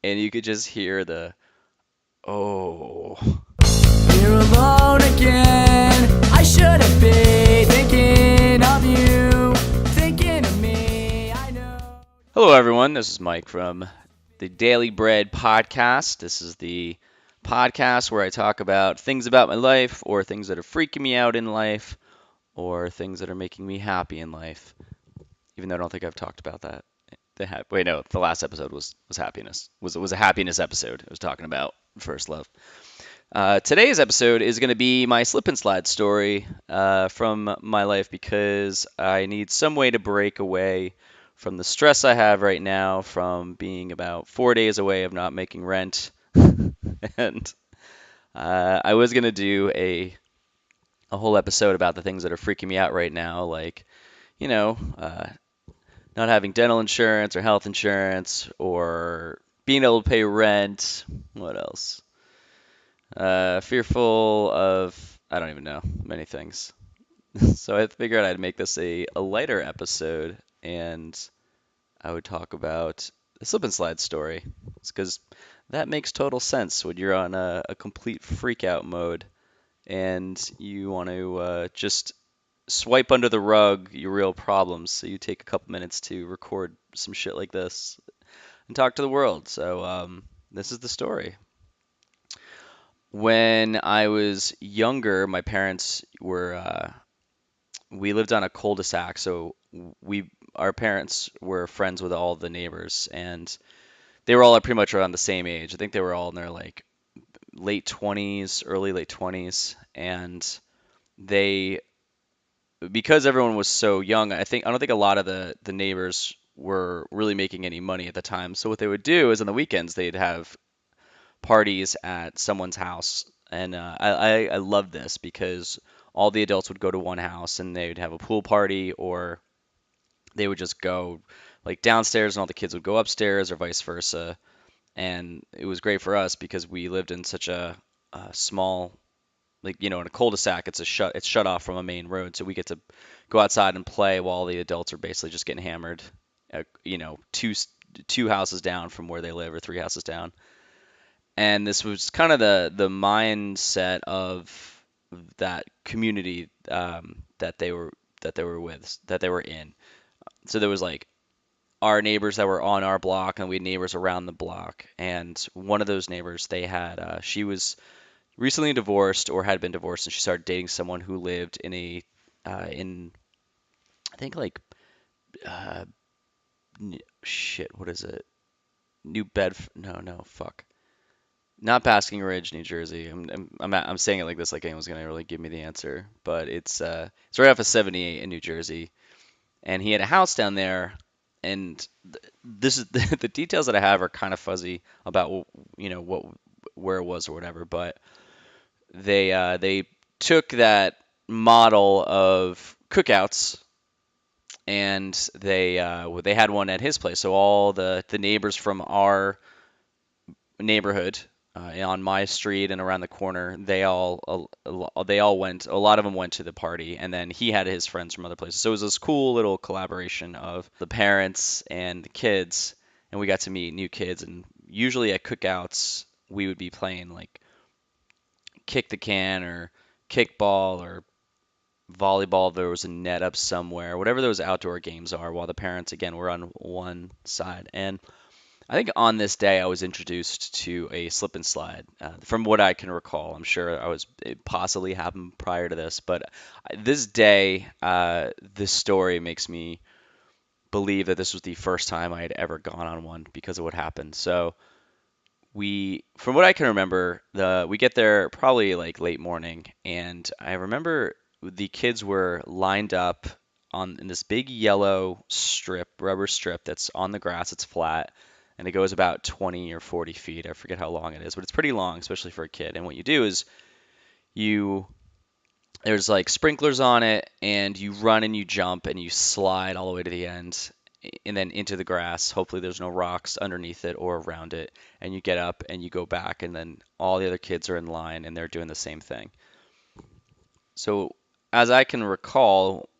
and you could just hear the oh. You're alone again. I shouldn't be thinking of you, thinking of me. I know. Hello, everyone. This is Mike from the Daily Bread podcast. This is the podcast where I talk about things about my life, or things that are freaking me out in life, or things that are making me happy in life. Even though I don't think I've talked about that. Wait, no, the last episode was happiness. Was a happiness episode. I was talking about first love. Today's episode is going to be my slip and slide story from my life because I need some way to break away from the stress I have right now from being about 4 days away of not making rent. And I was going to do a whole episode about the things that are freaking me out right now, like, you know, not having dental insurance or health insurance or being able to pay rent. What else? Fearful of, I don't even know, many things. So I figured I'd make this a lighter episode and I would talk about the slip and slide story. Because that makes total sense when you're on a complete freak out mode and you want to just swipe under the rug your real problems. So you take a couple minutes to record some shit like this and talk to the world. So this is the story. When I was younger, my parents were we lived on a cul-de-sac, so our parents were friends with all the neighbors, and they were all pretty much around the same age. I think they were all in their like late 20s, early late 20s, and they because everyone was so young, I don't think a lot of the neighbors were really making any money at the time. So what they would do is on the weekends they'd have parties at someone's house, and I love this because all the adults would go to one house and they'd have a pool party, or they would just go like downstairs and all the kids would go upstairs, or vice versa. And it was great for us because we lived in such a small, like, in a cul-de-sac. It's shut off from a main road, so we get to go outside and play while the adults are basically just getting hammered. Two houses down from where they live, or three houses down. And this was kind of the mindset of that community, that they were in. So there was like our neighbors that were on our block, and we had neighbors around the block. And one of those neighbors, she was recently divorced, or had been divorced, and she started dating someone who lived in I think like uh, shit, what is it? New Bedford? No, fuck. Not Basking Ridge, New Jersey. I'm saying it like this, like anyone's gonna really give me the answer, but it's right off of 78 in New Jersey, and he had a house down there, and this is the details that I have are kind of fuzzy about what where it was or whatever, but they took that model of cookouts, and they had one at his place, so all the neighbors from our neighborhood, on my street and around the corner, they all went. A lot of them went to the party, and then he had his friends from other places. So it was this cool little collaboration of the parents and the kids, and we got to meet new kids. And usually at cookouts, we would be playing like kick the can, or kickball, or volleyball. There was a net up somewhere, whatever those outdoor games are, while the parents again were on one side. And I think on this day I was introduced to a slip and slide. From what I can recall, I'm sure it possibly happened prior to this, but this day, this story makes me believe that this was the first time I had ever gone on one because of what happened. So from what I can remember, we get there probably like late morning, and I remember the kids were lined up in this big yellow rubber strip that's on the grass. It's flat, and it goes about 20 or 40 feet. I forget how long it is, but it's pretty long, especially for a kid. And what you do is you there's like sprinklers on it, and you run and you jump and you slide all the way to the end, and then into the grass. Hopefully there's no rocks underneath it or around it, and you get up and you go back, and then all the other kids are in line and they're doing the same thing. So as I can recall,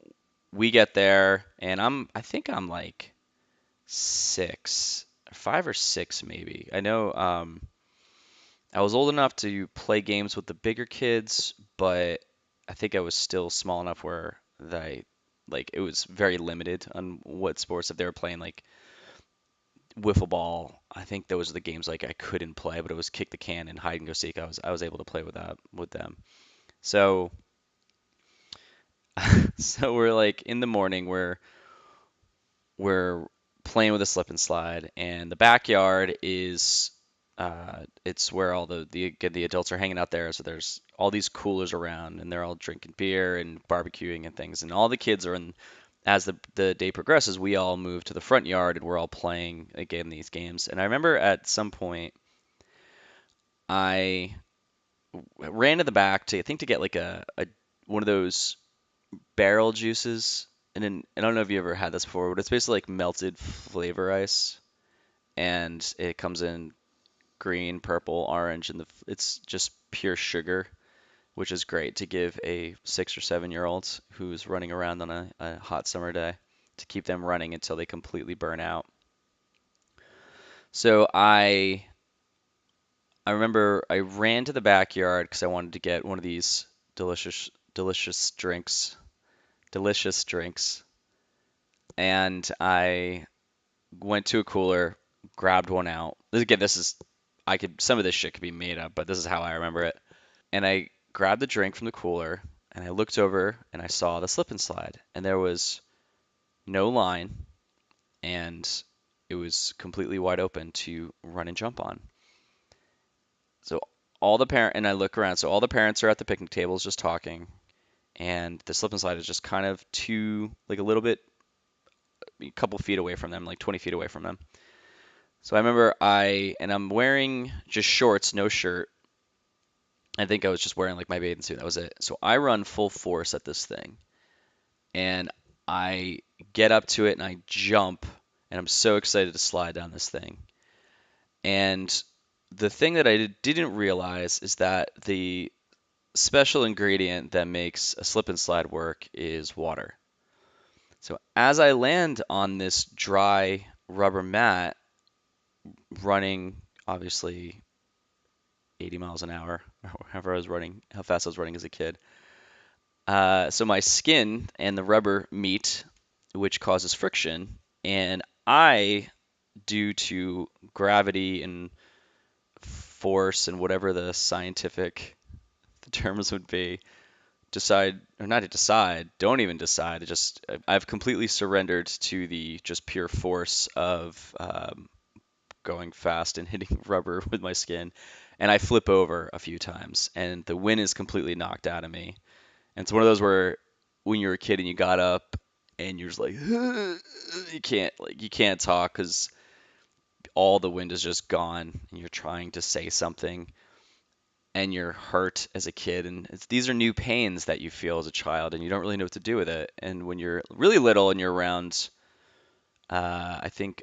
we get there, and I think I'm like 6, 5 or 6 maybe. I know I was old enough to play games with the bigger kids, but I think I was still small enough where that I like it was very limited on what sports if they were playing like wiffle ball. I think those are the games like I couldn't play, but it was kick the can and hide and go seek. I was able to play with that with them. So so we're like in the morning we're playing with a slip and slide, and the backyard is it's where all the adults are hanging out there. So there's all these coolers around, and they're all drinking beer and barbecuing and things. And all the kids are in. As the day progresses, we all move to the front yard, and we're all playing again these games. And I remember at some point, I ran to the back to I think to get like a one of those barrel juices. And then I don't know if you ever had this before, but it's basically like melted flavor ice, and it comes in green, purple, orange, and it's just pure sugar, which is great to give a 6 or 7 year old who's running around on a hot summer day to keep them running until they completely burn out. So I remember I ran to the backyard because I wanted to get one of these delicious delicious drinks, and I went to a cooler, grabbed one out. Again, this is I could some of this shit could be made up, but this is how I remember it. And I grabbed the drink from the cooler and I looked over and I saw the slip and slide, and there was no line, and it was completely wide open to run and jump on. So and I look around, so all the parents are at the picnic tables just talking, and the slip and slide is just kind of like a little bit, a couple feet away from them, like 20 feet away from them. So I remember I'm wearing just shorts, no shirt. I think I was just wearing like my bathing suit. That was it. So I run full force at this thing, and I get up to it and I jump, and I'm so excited to slide down this thing. And the thing that I didn't realize is that the special ingredient that makes a slip and slide work is water. So as I land on this dry rubber mat, running obviously 80 miles an hour, or however I was running, how fast I was running as a kid. So my skin and the rubber meet, which causes friction, and due to gravity and force and whatever the scientific terms would be, decide or not to decide, don't even decide. I've completely surrendered to the just pure force of going fast and hitting rubber with my skin, and I flip over a few times, and the wind is completely knocked out of me. And it's one of those where when you're a kid and you got up and you're just like you can't talk because all the wind is just gone, and you're trying to say something, and you're hurt as a kid, and these are new pains that you feel as a child, and you don't really know what to do with it. And when you're really little and you're around, I think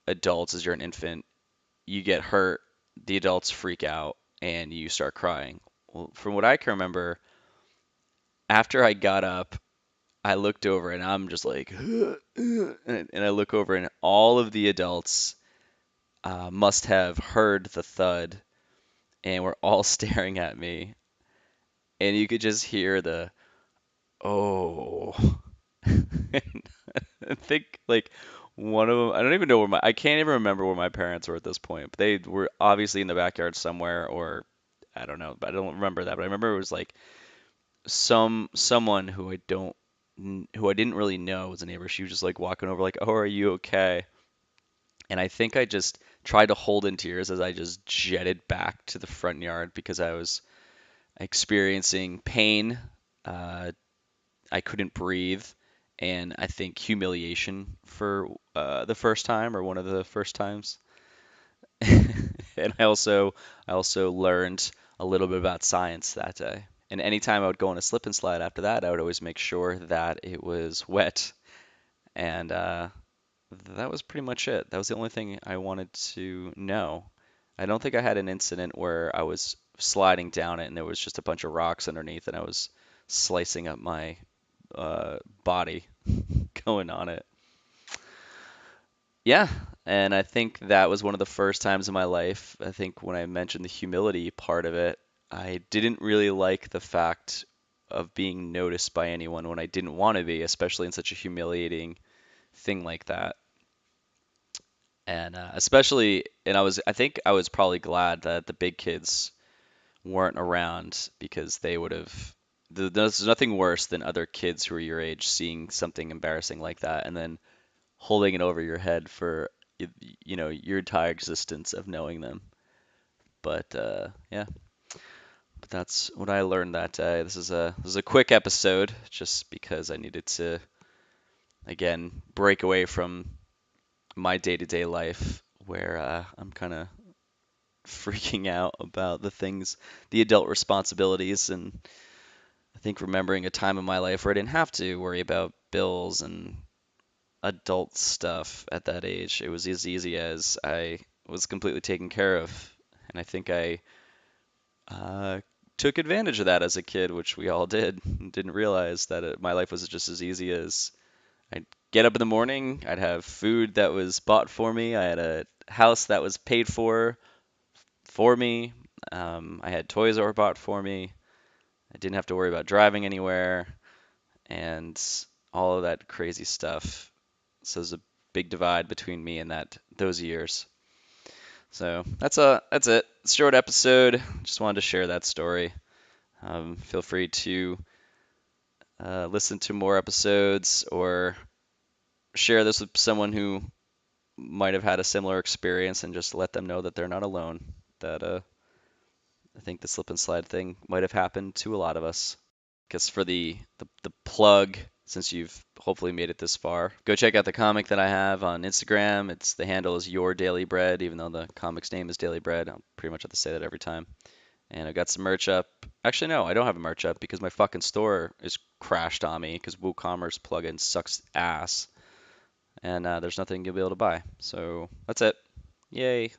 adults as you're an infant, you get hurt, the adults freak out, and you start crying. Well, from what I can remember, after I got up, I looked over and I'm just like, and I look over and all of the adults must have heard the thud and were all staring at me. And you could just hear the, oh. I think like one of them, I don't even know I can't even remember where my parents were at this point, but they were obviously in the backyard somewhere, or I don't know, but I don't remember that. But I remember it was like someone who I didn't really know was a neighbor. She was just like walking over, like, "Oh, are you okay?" And I think I just tried to hold in tears as I just jetted back to the front yard because I was experiencing pain. Uh, I couldn't breathe, and I think humiliation for the first time or one of the first times. And I also learned a little bit about science that day. And anytime I would go on a slip and slide after that, I would always make sure that it was wet. And that was pretty much it. That was the only thing I wanted to know. I don't think I had an incident where I was sliding down it and there was just a bunch of rocks underneath and I was slicing up my body going on it. Yeah, and I think that was one of the first times in my life, I think when I mentioned the humility part of it, I didn't really like the fact of being noticed by anyone when I didn't want to be, especially in such a humiliating thing like that. And especially, and I think I was probably glad that the big kids weren't around because they would have. There's nothing worse than other kids who are your age seeing something embarrassing like that and then holding it over your head for your entire existence of knowing them. But yeah, but that's what I learned that day. This is a quick episode just because I needed to again break away from my day-to-day life where I'm kind of freaking out about the adult responsibilities, and I think remembering a time in my life where I didn't have to worry about bills and adult stuff at that age. It was as easy as I was completely taken care of. And I think I uh, took advantage of that as a kid, which we all did. Didn't realize that my life was just as easy as I'd get up in the morning, I'd have food that was bought for me, I had a house that was paid for me, I had toys that were bought for me, I didn't have to worry about driving anywhere, and all of that crazy stuff. So there's a big divide between me and those years. So that's it. Short episode. Just wanted to share that story. Feel free to listen to more episodes or share this with someone who might have had a similar experience and just let them know that they're not alone. That I think the slip and slide thing might have happened to a lot of us. Guess for the plug, since you've hopefully made it this far, go check out the comic that I have on Instagram. The handle is Your Daily Bread, even though the comic's name is Daily Bread. I'll pretty much have to say that every time. And I've got some merch up. Actually, no, I don't have a merch up because my fucking store is crashed on me because WooCommerce plugin sucks ass. And there's nothing you'll be able to buy. So that's it. Yay.